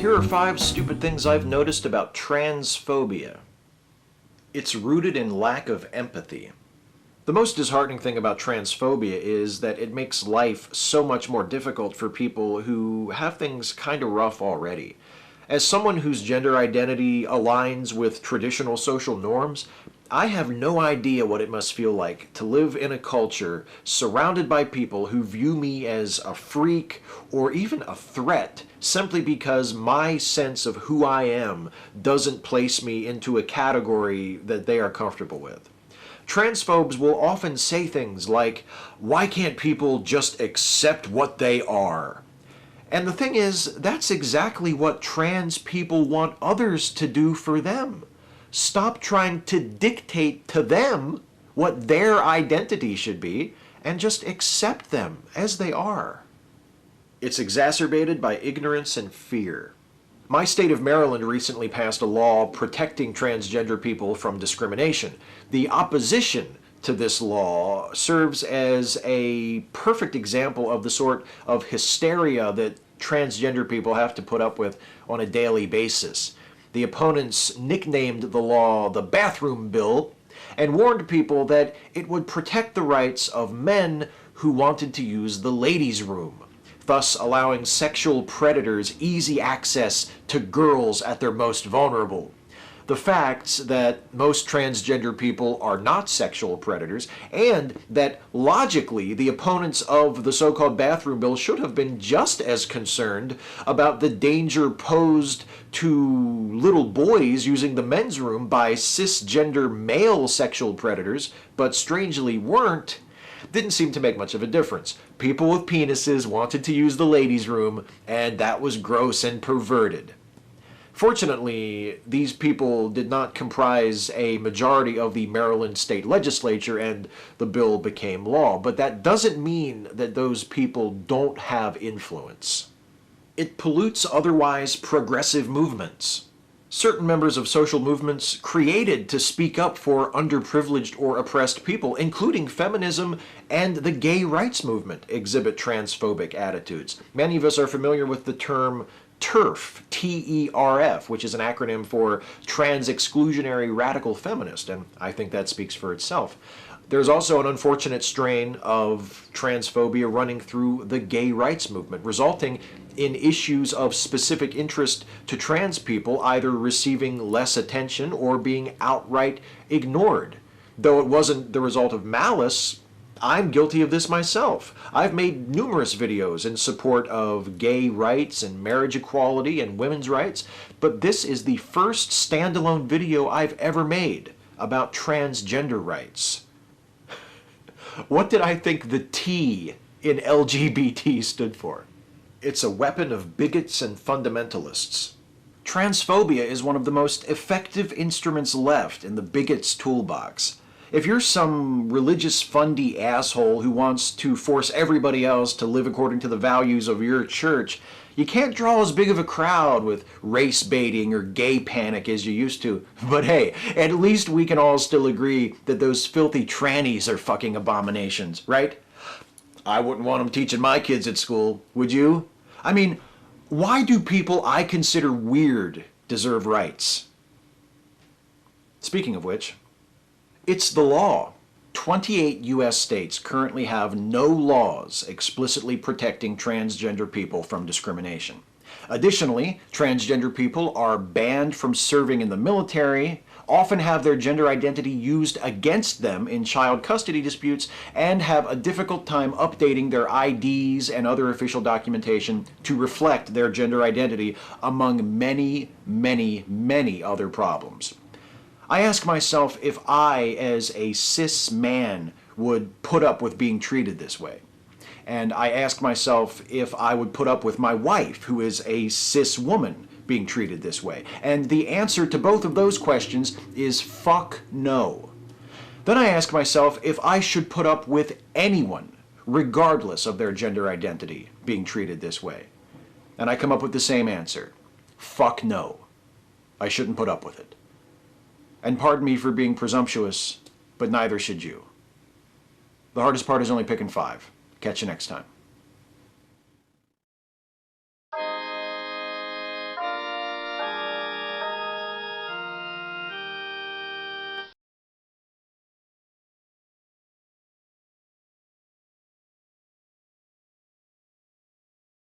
Here are 5 stupid things I've noticed about transphobia. It's rooted in lack of empathy. The most disheartening thing about transphobia is that it makes life so much more difficult for people who have things kinda rough already. As someone whose gender identity aligns with traditional social norms, I have no idea what it must feel like to live in a culture surrounded by people who view me as a freak or even a threat simply because my sense of who I am doesn't place me into a category that they are comfortable with. Transphobes will often say things like, "Why can't people just accept what they are?" And the thing is, that's exactly what trans people want others to do for them. Stop trying to dictate to them what their identity should be and just accept them as they are. It's exacerbated by ignorance and fear. My state of Maryland recently passed a law protecting transgender people from discrimination. The opposition to this law serves as a perfect example of the sort of hysteria that transgender people have to put up with on a daily basis. The opponents nicknamed the law the bathroom bill and warned people that it would protect the rights of men who wanted to use the ladies' room, thus allowing sexual predators easy access to girls at their most vulnerable. The facts that most transgender people are not sexual predators, and that logically the opponents of the so-called bathroom bill should have been just as concerned about the danger posed to little boys using the men's room by cisgender male sexual predators, but strangely weren't, didn't seem to make much of a difference. People with penises wanted to use the ladies' room, and that was gross and perverted. Fortunately, these people did not comprise a majority of the Maryland state legislature and the bill became law, but that doesn't mean that those people don't have influence. It pollutes otherwise progressive movements. Certain members of social movements created to speak up for underprivileged or oppressed people, including feminism and the gay rights movement, exhibit transphobic attitudes. Many of us are familiar with the term TERF, T-E-R-F, which is an acronym for Trans Exclusionary Radical Feminist, and I think that speaks for itself. There's also an unfortunate strain of transphobia running through the gay rights movement, resulting in issues of specific interest to trans people either receiving less attention or being outright ignored. Though it wasn't the result of malice, I'm guilty of this myself. I've made numerous videos in support of gay rights and marriage equality and women's rights, but this is the first standalone video I've ever made about transgender rights. What did I think the T in LGBT stood for? It's a weapon of bigots and fundamentalists. Transphobia is one of the most effective instruments left in the bigots' toolbox. If you're some religious fundy asshole who wants to force everybody else to live according to the values of your church, you can't draw as big of a crowd with race baiting or gay panic as you used to. But hey, at least we can all still agree that those filthy trannies are fucking abominations, right? I wouldn't want them teaching my kids at school, would you? I mean, why do people I consider weird deserve rights? Speaking of which, it's the law. 28 U.S. states currently have no laws explicitly protecting transgender people from discrimination. Additionally, transgender people are banned from serving in the military, often have their gender identity used against them in child custody disputes, and have a difficult time updating their IDs and other official documentation to reflect their gender identity, among many, many, many other problems. I ask myself if I, as a cis man, would put up with being treated this way. And I ask myself if I would put up with my wife, who is a cis woman, being treated this way. And the answer to both of those questions is fuck no. Then I ask myself if I should put up with anyone, regardless of their gender identity, being treated this way. And I come up with the same answer. Fuck no. I shouldn't put up with it. And pardon me for being presumptuous, but neither should you. The hardest part is only picking 5. Catch you next time.